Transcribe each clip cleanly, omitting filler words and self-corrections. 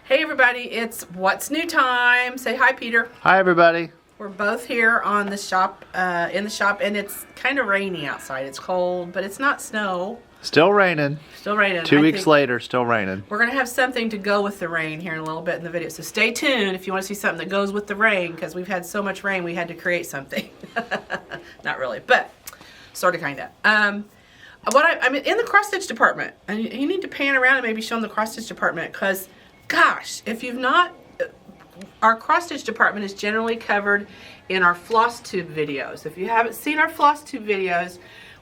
Hey everybody, it's What's New time. Say hi, Peter. Hi everybody. We're both here on the shop, in the shop, and it's kind of rainy outside. It's cold, but it's not snow. Still raining. Still raining. 2 weeks later, still raining. We're gonna have something to go with the rain here in a little bit in the video. So stay tuned if you want to see something that goes with the rain, because we've had so much rain we had to create something. Not really, but sort of, kind of. I'm in the cross stitch department, and you need to pan around and maybe show them the cross stitch department, because gosh, if you've not, our cross stitch department is generally covered in our floss tube videos. If you haven't seen our floss tube videos,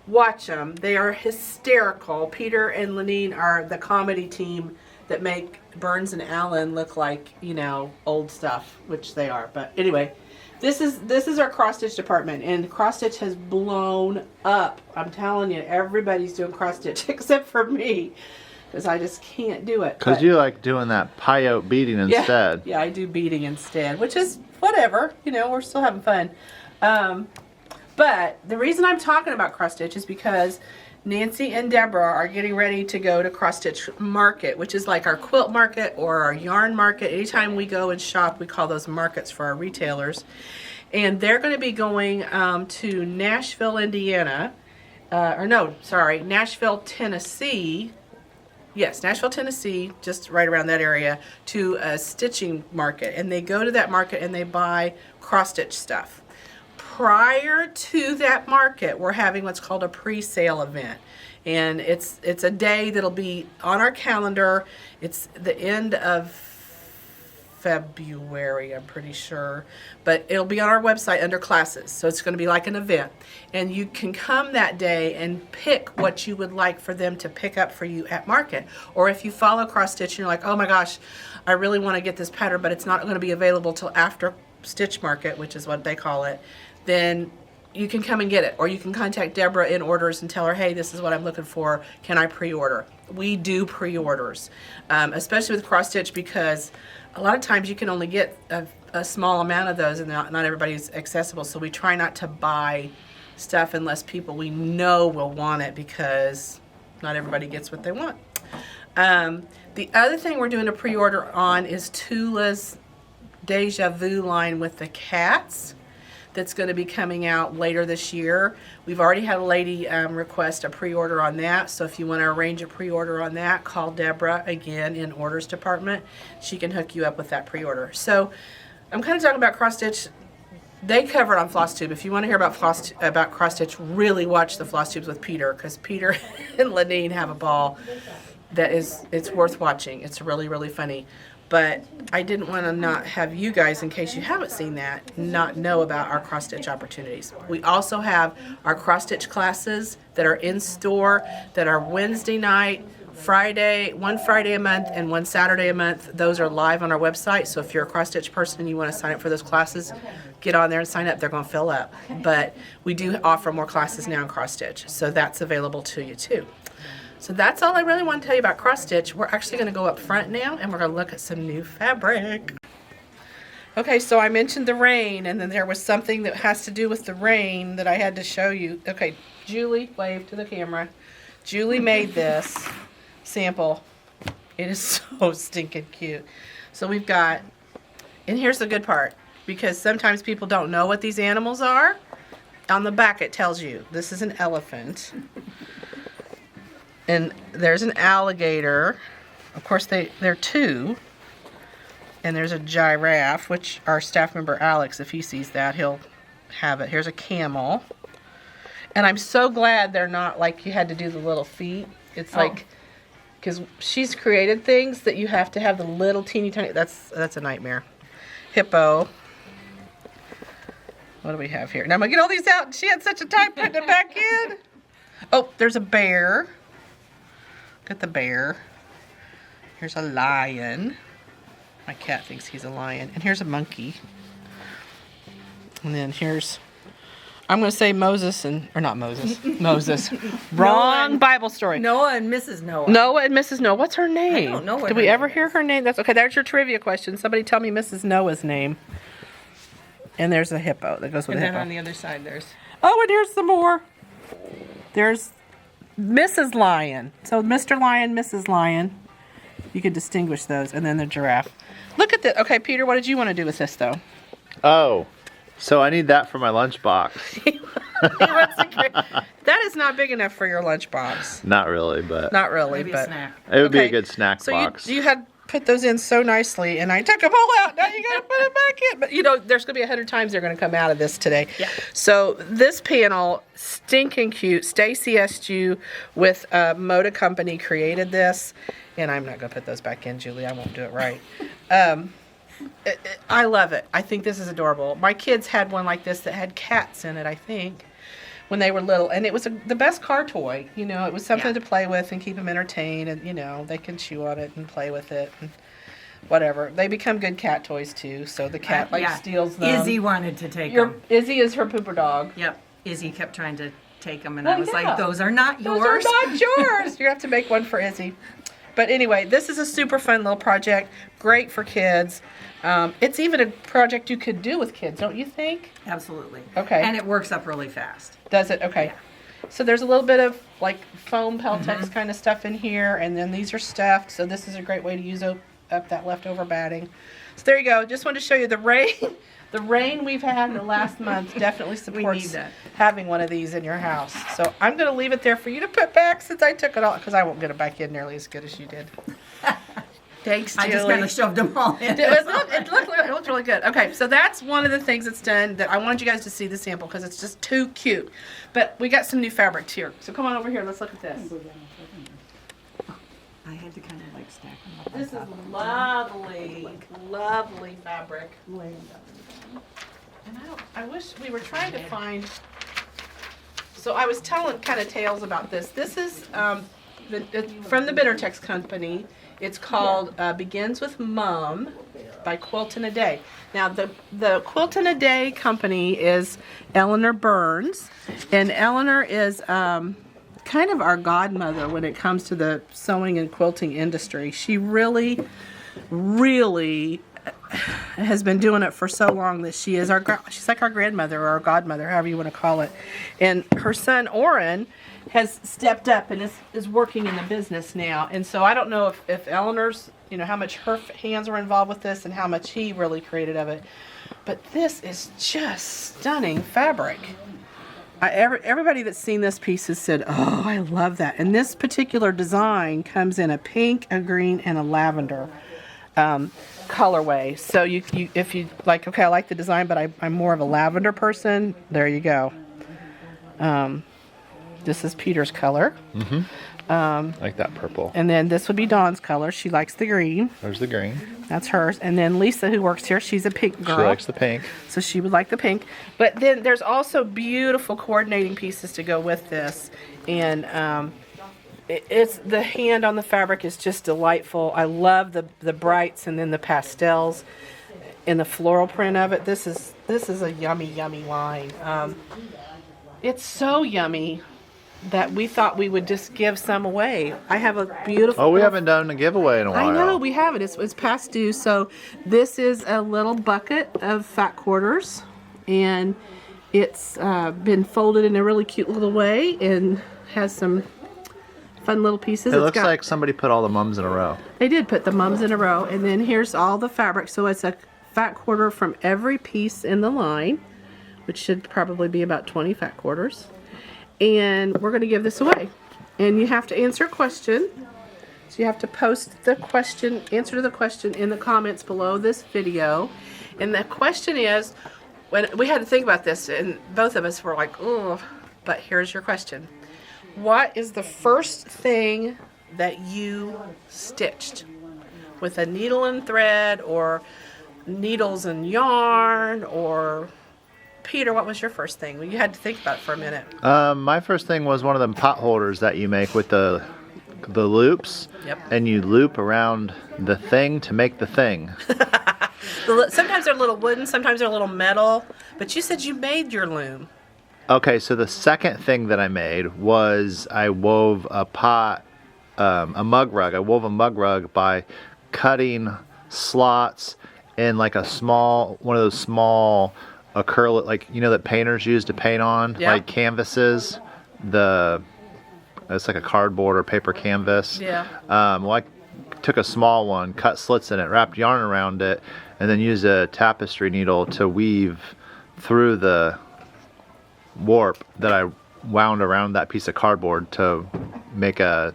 watch them. They are hysterical. Peter and Lenine are the comedy team that make Burns and Allen look like, you know, old stuff, which they are. But anyway, this is our cross stitch department, and cross stitch has blown up. I'm telling you, everybody's doing cross stitch except for me, because I just can't do it. Because you like doing that pyote beading instead. Yeah, I do beading instead, which is whatever. You know, we're still having fun. But the reason I'm talking about cross stitch is because Nancy and Deborah are getting ready to go to Cross Stitch Market, which is like our quilt market or our yarn market. Anytime we go and shop, we call those markets for our retailers. And they're going to be going to Nashville, Indiana. Nashville, Tennessee. Yes, Nashville, Tennessee, just right around that area, to a stitching market. And they go to that market and they buy cross-stitch stuff. Prior to that market, we're having what's called a pre-sale event. And it's a day that'll be on our calendar. It's the end of February, I'm pretty sure, but it'll be on our website under classes, so it's going to be like an event, and you can come that day and pick what you would like for them to pick up for you at market. Or if you follow cross stitch and you're like, oh my gosh, I really want to get this pattern, but it's not going to be available till after stitch market, which is what they call it, then you can come and get it. Or you can contact Deborah in orders and tell her, hey, this is what I'm looking for, can I pre-order? We do pre-orders, especially with cross stitch, because a lot of times you can only get a small amount of those, and not everybody's accessible. So we try not to buy stuff unless people we know will want it, because not everybody gets what they want. The other thing we're doing a pre-order on is Tula's Deja Vu line with the cats. That's going to be coming out later this year. We've already had a lady request a pre-order on that, so if you want to arrange a pre-order on that, call Deborah again in orders department. She can hook you up with that pre-order. So I'm kind of talking about cross stitch. They cover it on floss tube. If you want to hear about cross stitch, really watch the floss tubes with Peter, because Peter and Lenine have a ball that it's worth watching. It's really, really funny. But I didn't want to not have you guys, in case you haven't seen that, not know about our cross-stitch opportunities. We also have our cross-stitch classes that are in store, that are Wednesday night, Friday, one Friday a month and one Saturday a month. Those are live on our website, so if you're a cross-stitch person and you want to sign up for those classes, get on there and sign up. They're going to fill up. But we do offer more classes now in cross-stitch, so that's available to you too. So that's all I really want to tell you about cross stitch. We're actually going to go up front now, and we're going to look at some new fabric. Okay, so I mentioned the rain, and then there was something that has to do with the rain that I had to show you. Okay, Julie, wave to the camera. Julie made this sample. It is so stinking cute. So we've got, and here's the good part, because sometimes people don't know what these animals are. On the back it tells you, this is an elephant. And there's an alligator. Of course, they're two. And there's a giraffe, which our staff member Alex, if he sees that, he'll have it. Here's a camel. And I'm so glad they're not like you had to do the little feet. It's like, because she's created things that you have to have the little teeny tiny, that's a nightmare. Hippo. What do we have here? Now I'm going to get all these out. She had such a time putting it back in. Oh, there's a bear. At the bear. Here's a lion. My cat thinks he's a lion. And here's a monkey. And then here's, I'm going to say Moses and, or not Moses, Moses. Wrong Bible story. Noah and Mrs. Noah. Noah and Mrs. Noah. What's her name? I don't know what Did we ever hear her name? That's okay. There's your trivia question. Somebody tell me Mrs. Noah's name. And there's a hippo that goes with the hippo. And then on the other side there's... Oh, and here's some more. There's Mrs. Lion. So Mr. Lion, Mrs. Lion. You could distinguish those, and then the giraffe. Look at this. Okay, Peter, what did you want to do with this, though? Oh, so I need that for my lunchbox. He wants to that is not big enough for your lunchbox. Not really, but Not really, Maybe but a snack. it would be Okay, a good snack so box. you had put those in so nicely, and I took them all out. Now you gotta put them back in. But you know, there's gonna be 100 times they're gonna come out of this today. Yeah. So this panel, stinking cute. Stacy Estu with Moda Company created this, and I'm not gonna put those back in, Julie. I won't do it right. I love it. I think this is adorable. My kids had one like this that had cats in it, I think, when they were little. And it was the best car toy. You know, it was something to play with and keep them entertained. And, you know, they can chew on it and play with it and whatever. They become good cat toys, too. So the cat, steals them. Izzy wanted to take them. Izzy is her pooper dog. Yep. Izzy kept trying to take them, and Well, I was yeah. like, those are not yours. Those are not yours. You have to make one for Izzy. But anyway, this is a super fun little project. Great for kids. It's even a project you could do with kids, don't you think? Absolutely. Okay. And it works up really fast. Does it? Okay. So there's a little bit of like foam Peltex kind of stuff in here, and then these are stuffed. So this is a great way to use up that leftover batting. So there you go. Just wanted to show you the rain. The rain we've had in the last month definitely supports that. having one of these in your house. So I'm going to leave it there for you to put back since I took it all, because I won't get it back in nearly as good as you did. Thanks, Julie. I just kind of shoved them all in. It looked really good. Okay, so that's one of the things that's done that I wanted you guys to see the sample because it's just too cute. But we got some new fabrics here. So come on over here. Let's look at this. I had to kind of like stack them up. This is lovely, lovely fabric. And I wish we were trying to find. So I was telling kind of tales about this. This is it's from the Bittertex company. It's called Begins with Mom by Quilt in a Day. Now the Quilt in a Day company is Eleanor Burns, and Eleanor is kind of our godmother when it comes to the sewing and quilting industry. She really, really has been doing it for so long that she's like our grandmother or our godmother, however you want to call it. And her son Orrin has stepped up and is working in the business now. And so I don't know if Eleanor's, you know, how much her hands were involved with this and how much he really created of it. But this is just stunning fabric. Everybody that's seen this piece has said, oh, I love that. And this particular design comes in a pink, a green, and a lavender colorway. So you if you like, okay, I like the design, but I'm more of a lavender person. There you go. This is Peter's color. Like that purple. And then this would be Dawn's color. She likes the green. There's the green. That's hers. And then Lisa, who works here, she's a pink girl. She likes the pink. So she would like the pink. But then there's also beautiful coordinating pieces to go with this. And it's the hand on the fabric is just delightful. I love the brights and then the pastels and the floral print of it. This is a yummy, yummy line. It's so yummy that we thought we would just give some away. I have a beautiful... Oh, we haven't done a giveaway in a while. I know, we haven't. It's past due. So this is a little bucket of fat quarters, and it's been folded in a really cute little way and has some fun little pieces. It looks like somebody put all the mums in a row. They did put the mums in a row, and then here's all the fabric. So it's a fat quarter from every piece in the line, which should probably be about 20 fat quarters. And we're going to give this away. And you have to answer a question. So you have to post the question, answer to the question in the comments below this video. And the question is, when we had to think about this, and both of us were like, oh, but here's your question. What is the first thing that you stitched with a needle and thread, or needles and yarn, or Peter, what was your first thing? Well, you had to think about it for a minute. My first thing was one of them pot holders that you make with the loops. Yep. And you loop around the thing to make the thing. Sometimes they're a little wooden, sometimes they're a little metal. But you said you made your loom. Okay, so the second thing that I made was I wove a mug rug. I wove a mug rug by cutting slots in like one of those small acrylic, like, you know, that painters use to paint on, Yeah. like canvases. It's like a cardboard or paper canvas. Yeah. Well, took a small one, cut slits in it, wrapped yarn around it, and then used a tapestry needle to weave through the warp that I wound around that piece of cardboard to make a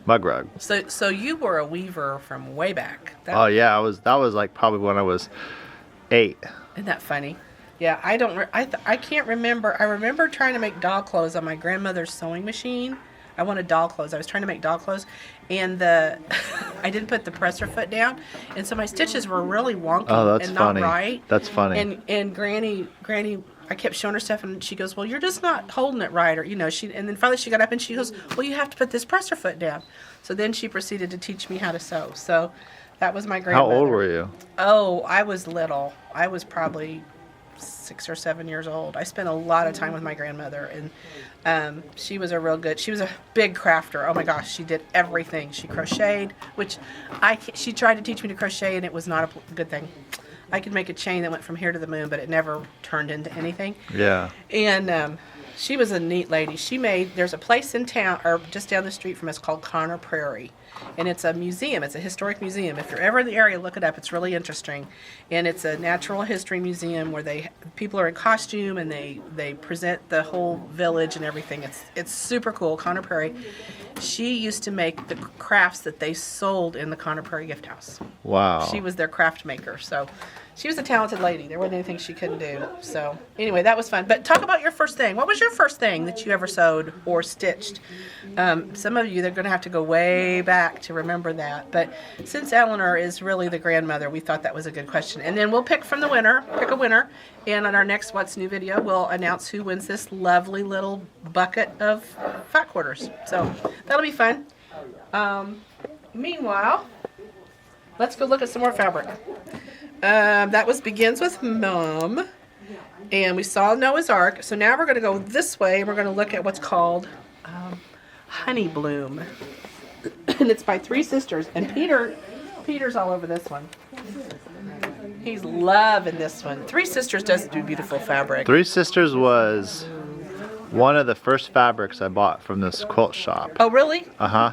mug rug. So you were a weaver from way back. Oh yeah, that was like probably when I was 8. Isn't that funny? Yeah, I can't remember. I remember trying to make doll clothes on my grandmother's sewing machine. I wanted doll clothes. I was trying to make doll clothes, and I didn't put the presser foot down, and so my stitches were really wonky Oh, that's and funny. not right. That's funny. And Granny, I kept showing her stuff, and she goes, "Well, you're just not holding it right," or And then finally she got up and she goes, "Well, you have to put this presser foot down." So then she proceeded to teach me how to sew. So that was my How grandmother. old were you? Oh, I was little. I was probably 6 or 7 years old. I spent a lot of time with my grandmother, and she was she was a big crafter. Oh my gosh, she did everything. She crocheted, which she tried to teach me to crochet, and it was not a good thing. I could make a chain that went from here to the moon, but it never turned into anything. Yeah. And she was a neat lady. There's a place in town, or just down the street from us, called Conner Prairie. And it's a museum. It's a historic museum. If you're ever in the area, look it up. It's really interesting. And it's a natural history museum where people are in costume and they present the whole village and everything. It's super cool. Conner Prairie. She used to make the crafts that they sold in the Conner Prairie Gift House. Wow. She was their craft maker. So she was a talented lady. There wasn't anything she couldn't do. So anyway, that was fun. But talk about your first thing. What was your first thing that you ever sewed or stitched? Some of you, they're going to have to go way back to remember that. But since Eleanor is really the grandmother, we thought that was a good question. And then we'll pick a winner. And on our next What's New video, we'll announce who wins this lovely little bucket of fat quarters. So that'll be fun. Meanwhile, let's go look at some more fabric. That begins with Mom, and we saw Noah's Ark. So now we're going to go this way, and we're going to look at what's called Honey Bloom, and it's by 3 sisters. And Peter's all over this one. He's loving this one. 3 Sisters does do beautiful fabric. 3 Sisters was one of the first fabrics I bought from this quilt shop. Oh, really? Uh-huh.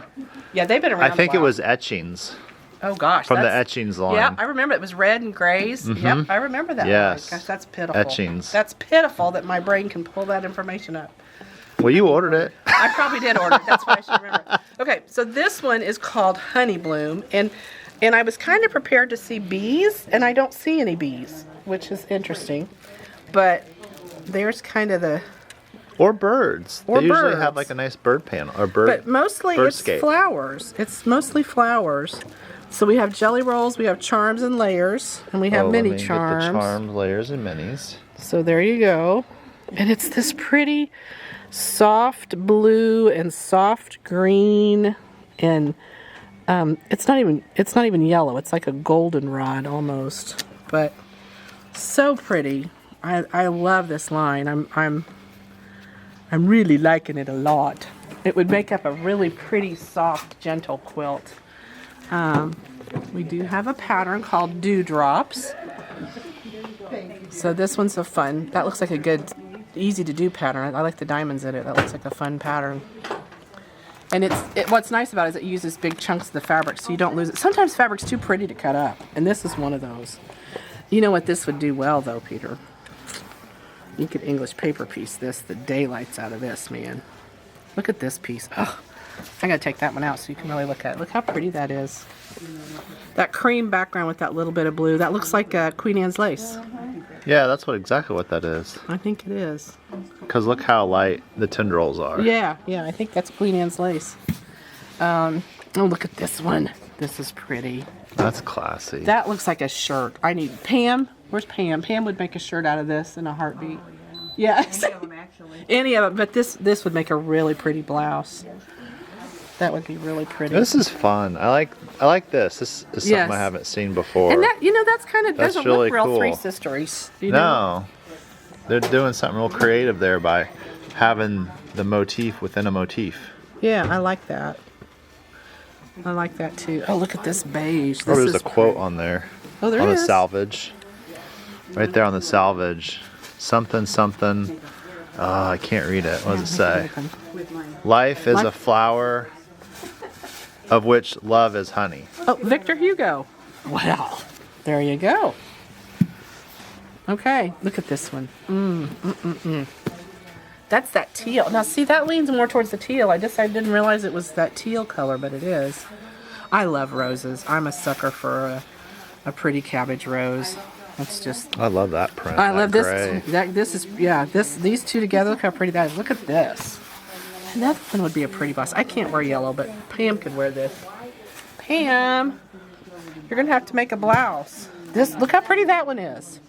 Yeah, they've been around. I think a it while. was etchings. Oh gosh, From the that's- etchings line. Yeah, I remember it was red and grays. Yep, I remember that. Yes. Gosh, that's pitiful. Etchings. That's pitiful that my brain can pull that information up. Well, you ordered it. I probably did order it. That's why I should remember. Okay, so this one is called Honey Bloom, and I was kind of prepared to see bees, and I don't see any bees, which is interesting. But there's kind of the. Or birds. Or they usually birds. have like a nice bird panel or bird. But mostly it's birdscape. flowers. It's mostly flowers. So we have jelly rolls, we have charms and layers, and we have let mini me get charms. the charms, layers, and minis. So there you go. And it's this pretty soft blue and soft green, and it's not even yellow. It's like a goldenrod almost, but so pretty. I love this line. I'm really liking it a lot. It would make up a really pretty soft gentle quilt. We do have a pattern called Dewdrops. So this one's a fun. That looks like a good, easy to do pattern. I like the diamonds in it. That looks like a fun pattern. And what's nice about it is it uses big chunks of the fabric, so you don't lose it. Sometimes fabric's too pretty to cut up, and this is one of those. You know what this would do well, though, Peter? You could English paper piece this. The daylights out of this, man. Look at this piece. Oh, I gotta take that one out so you can really look at it. Look how pretty that is. That cream background with that little bit of blue. That looks like Queen Anne's lace. Yeah, that's exactly what that is. I think it is. Because look how light the tendrils are. Yeah, I think that's Queen Anne's lace. Oh, look at this one. This is pretty. That's classy. That looks like a shirt. I need Pam. Where's Pam? Pam would make a shirt out of this in a heartbeat. Yes. Any of them, actually. Any of it, but this would make a really pretty blouse. That would be really pretty. This is fun. I like this. This is something Yes. I haven't seen before. And that, that's kind of That's doesn't really look real cool. Three Sisters. You know? No. They're doing something real creative there by having the motif within a motif. Yeah, I like that. I like that too. Oh, look at this beige. Oh, This there's is a quote on there. Oh, there on is. the salvage. Right there on the salvage. Something, something. I can't read it. What does it say? Life is a flower of which love is honey. Oh, Victor Hugo. Well, there you go. Okay, look at this one. That's that teal. Now, see, that leans more towards the teal. I didn't realize it was that teal color, but it is. I love roses. I'm a sucker for a pretty cabbage rose. That's just. I love that print. I love this. Gray. These two together. Look how pretty that is. Look at this. Another one would be a pretty bust. I can't wear yellow, but Pam could wear this. Pam, you're gonna have to make a blouse. Look how pretty that one is.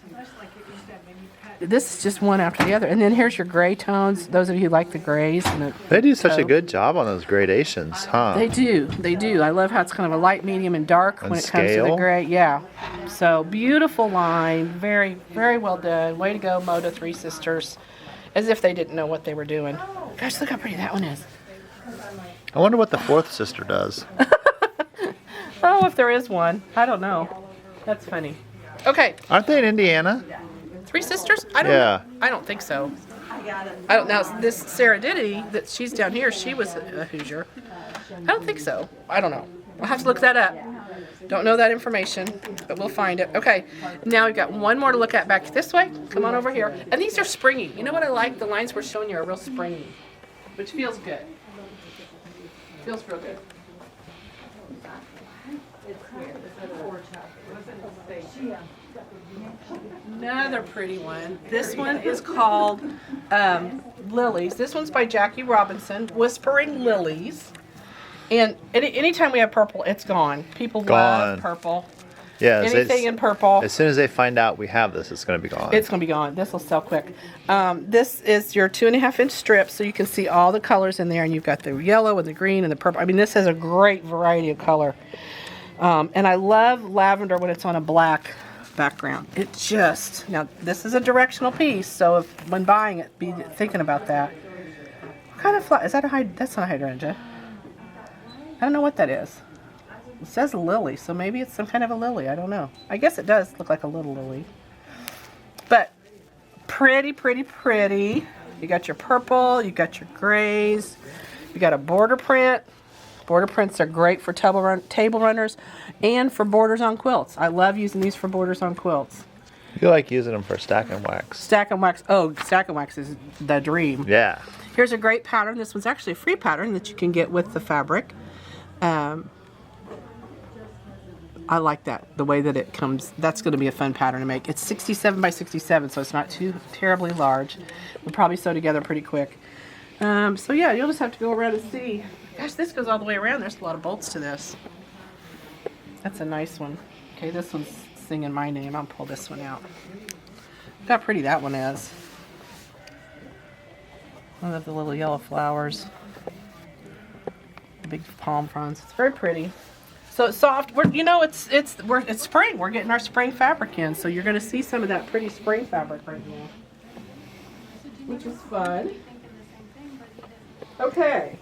This is just one after the other. And then here's your gray tones. Those of you who like the grays. They do such a good job on those gradations, huh? They do. I love how it's kind of a light, medium, and dark And when it comes to the scale. gray. Yeah. So beautiful line. Very, very well done. Way to go, Moda Three Sisters. As if they didn't know what they were doing. Gosh, look how pretty that one is. I wonder what the fourth sister does. Oh, if there is one. I don't know. That's funny. Okay. Aren't they in Indiana? Three Sisters? I don't Yeah. know. I don't think so. I don't know. This Sarah Diddy, that she's down here, she was a Hoosier. I don't think so. I don't know. I'll have to look that up. Don't know that information, but we'll find it. Okay, now we've got one more to look at back this way. Come on over here. And these are springy. You know what I like? The lines we're showing you are real springy, which feels good. Feels real good. Another pretty one. This one is called Lilies. This one's by Jackie Robinson, Whispering Lilies. And anytime we have purple, it's gone. People Gone. love purple. Yeah. Anything in purple. As soon as they find out we have this, it's going to be gone. It's going to be gone. This will sell quick. This is your 2.5-inch strip, so you can see all the colors in there. And you've got the yellow and the green and the purple. I mean, this has a great variety of color. And I love lavender when it's on a black background. Now this is a directional piece, so when buying it, be thinking about that. What kind of flower? Is that that's not a hydrangea. I don't know what that is. It says lily, so maybe it's some kind of a lily. I don't know. I guess it does look like a little lily. But pretty, pretty, pretty. You got your purple, you got your grays, you got a border print. Border prints are great for table runners and for borders on quilts. I love using these for borders on quilts. You like using them for stack and wax. Stack and wax. Oh, stack and wax is the dream. Yeah. Here's a great pattern. This one's actually a free pattern that you can get with the fabric. I like that, the way that it comes. That's going to be a fun pattern to make. It's 67 by 67, so it's not too terribly large. We'll probably sew together pretty quick. So yeah, you'll just have to go around and see. Gosh, this goes all the way around. There's a lot of bolts to this. That's a nice one. Okay, this one's singing my name. I'll pull this one out. Look how pretty that one is. I love the little yellow flowers. The big palm fronds. It's very pretty. So it's soft. It's spring. We're getting our spring fabric in, so you're going to see some of that pretty spring fabric right now, which is fun. Okay.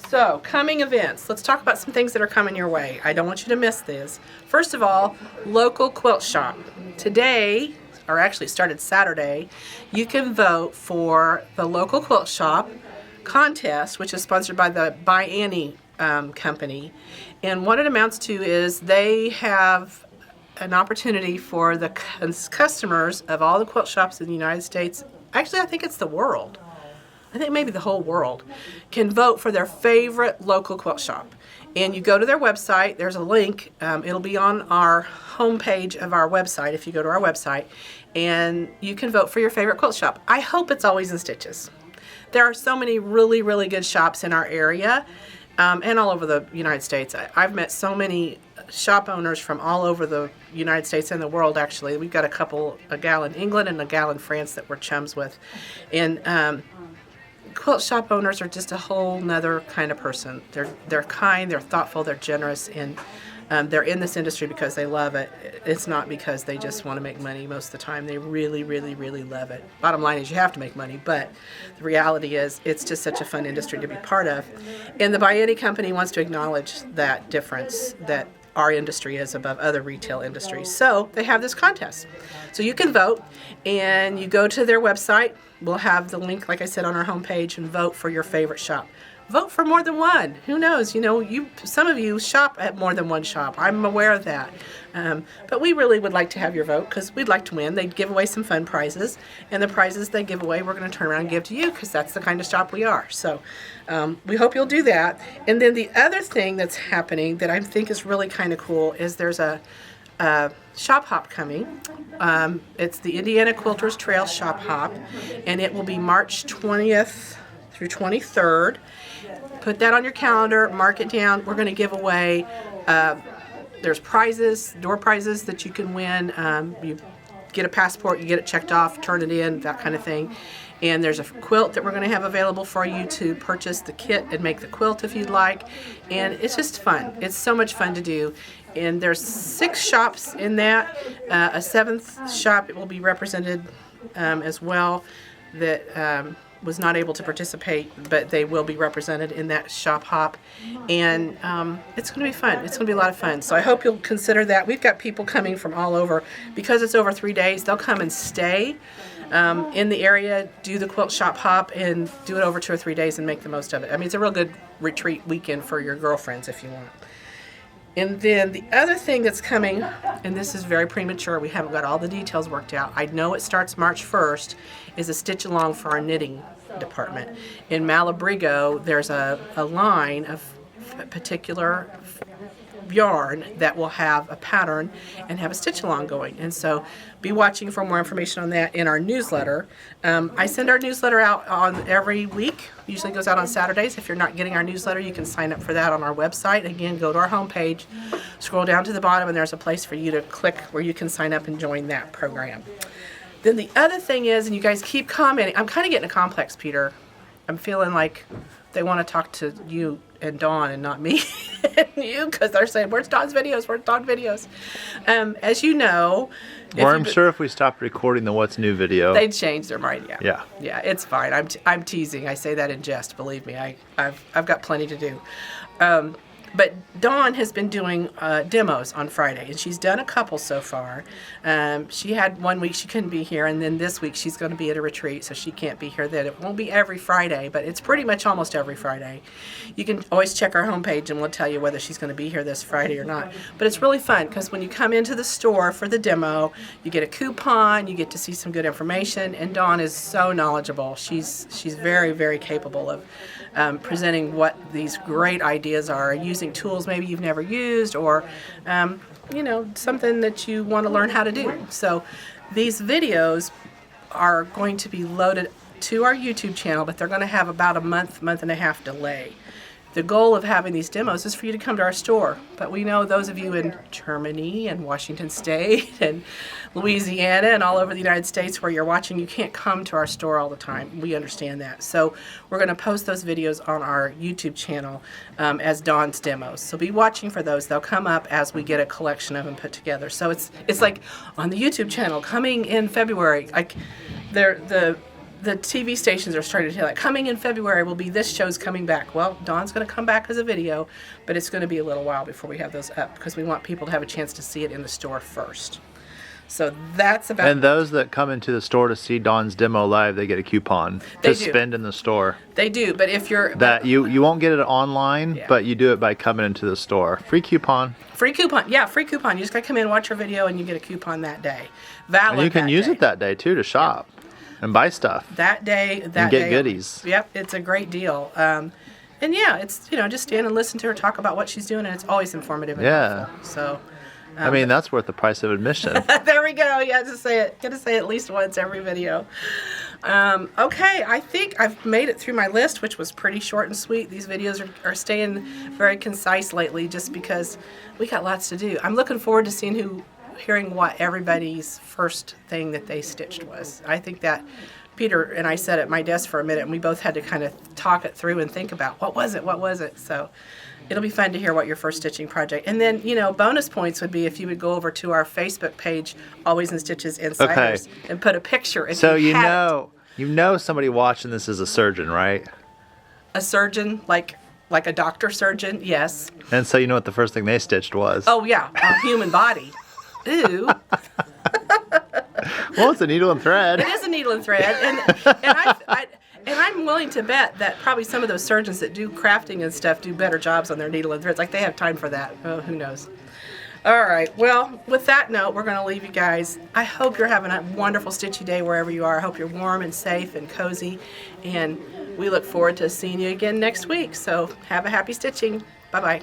So, coming events. Let's talk about some things that are coming your way. I don't want you to miss this. First of all, local quilt shop. Today, or actually it started Saturday, you can vote for the local quilt shop contest, which is sponsored by the By Annie company. And what it amounts to is they have an opportunity for the customers of all the quilt shops in the United States. Actually, I think it's the world. I think maybe the whole world can vote for their favorite local quilt shop. And you go to their website, there's a link, it'll be on our homepage of our website if you go to our website, and you can vote for your favorite quilt shop. I hope it's Always in Stitches. There are so many really, really good shops in our area and all over the United States. I've met so many shop owners from all over the United States and the world, actually. We've got a gal in England and a gal in France that we're chums with. And quilt shop owners are just a whole nother kind of person. They're kind, they're thoughtful, they're generous, and they're in this industry because they love it. It's not because they just want to make money most of the time. They really, really, really love it. Bottom line is you have to make money, but the reality is it's just such a fun industry to be part of. And the By Annie company wants to acknowledge that difference that our industry is above other retail industries. So they have this contest. So you can vote, and you go to their website. We'll have the link, like I said, on our homepage, and vote for your favorite shop. vote for more than one. Who knows? Some of you shop at more than one shop. I'm aware of that. But we really would like to have your vote because we'd like to win. They'd give away some fun prizes, and the prizes they give away, we're going to turn around and give to you because that's the kind of shop we are. So we hope you'll do that. And then the other thing that's happening that I think is really kind of cool is there's a shop hop coming. It's the Indiana Quilters Trail Shop Hop, and it will be March 20th through 23rd. Put that on your calendar, mark it down. We're going to give away, there's prizes, door prizes that you can win. You get a passport, you get it checked off, turn it in, that kind of thing. And there's a quilt that we're going to have available for you to purchase the kit and make the quilt if you'd like. And it's just fun. It's so much fun to do. And there's 6 shops in that. A 7th shop will be represented as well that was not able to participate, but they will be represented in that shop hop. And it's going to be fun. It's going to be a lot of fun. So I hope you'll consider that. We've got people coming from all over. Because it's over 3 days, they'll come and stay in the area, do the quilt shop hop, and do it over 2 or 3 days and make the most of it. I mean, it's a real good retreat weekend for your girlfriends if you want. And then the other thing that's coming, and this is very premature, we haven't got all the details worked out. I know it starts March 1st, is a stitch along for our knitting department. In Malabrigo, there's a line of particular yarn that will have a pattern and have a stitch along going. And so be watching for more information on that in our newsletter. I send our newsletter out on every week. Usually goes out on Saturdays. If you're not getting our newsletter, you can sign up for that on our website. Again, go to our homepage, scroll down to the bottom, and there's a place for you to click where you can sign up and join that program. Then the other thing is, and you guys keep commenting, I'm kind of getting a complex, Peter. I'm feeling like they want to talk to you and Dawn and not me and you, because they're saying, where's Dawn's videos? Where's Dawn's videos? As you know, Or I'm sure if we stopped recording the What's New video. they'd change their mind. Yeah. Yeah, it's fine. I'm teasing. I say that in jest. Believe me, I've got plenty to do. But Dawn has been doing demos on Friday, and she's done a couple so far. She had 1 week she couldn't be here, and then this week she's going to be at a retreat, so she can't be here then. It won't be every Friday, but it's pretty much almost every Friday. You can always check our homepage, and we'll tell you whether she's going to be here this Friday or not. But it's really fun, because when you come into the store for the demo, you get a coupon, you get to see some good information, and Dawn is so knowledgeable. She's very, very capable of presenting what these great ideas are, using tools maybe you've never used, or something that you want to learn how to do. So these videos are going to be loaded to our YouTube channel, but they're going to have about a month and a half delay. The goal of having these demos is for you to come to our store, but we know those of you in Germany and Washington State and Louisiana and all over the United States where you're watching, you can't come to our store all the time. We understand that. So we're going to post those videos on our YouTube channel as Dawn's demos. So be watching for those. They'll come up as we get a collection of them put together. So it's like on the YouTube channel coming in February. Like the TV stations are starting to tell, like, coming in February will be this show's coming back. Well, Dawn's going to come back as a video, but it's going to be a little while before we have those up because we want people to have a chance to see it in the store first. So that's about. And those that come into the store to see Dawn's demo live, they get a coupon They to do. spend in the store. They do, but if you're That you won't get it online, Yeah. but you do it by coming into the store. Free coupon. free coupon, yeah, free coupon. You just got to come in, watch our video, and you get a coupon that day. Valid. And you can that use day. it that day too to shop and buy stuff. That day. That And get day. goodies. Yep, it's a great deal. And yeah, it's just stand and listen to her talk about what she's doing, and it's always informative. And Yeah. helpful. So. I mean, that's worth the price of admission. There we go. You have to say it. Got to say it at least once every video. Okay, I think I've made it through my list, which was pretty short and sweet. These videos are staying very concise lately just because we got lots to do. I'm looking forward to hearing what everybody's first thing that they stitched was. I think that Peter and I sat at my desk for a minute, and we both had to kind of talk it through and think about what was it. So it'll be fun to hear what your first stitching project. And then, bonus points would be if you would go over to our Facebook page, Always in Stitches Insiders, and put a picture. If So you have somebody watching this is a surgeon, right? a surgeon, like a doctor surgeon, yes. And so you know what the first thing they stitched was. Oh yeah, a human body. Ooh. Well, it's a needle and thread. It is a needle and thread, and I I'm willing to bet that probably some of those surgeons that do crafting and stuff do better jobs on their needle and threads. Like they have time for that. Oh, who knows? All right. Well, with that note, we're going to leave you guys. I hope you're having a wonderful stitchy day wherever you are. I hope you're warm and safe and cozy. And we look forward to seeing you again next week. So have a happy stitching. Bye-bye.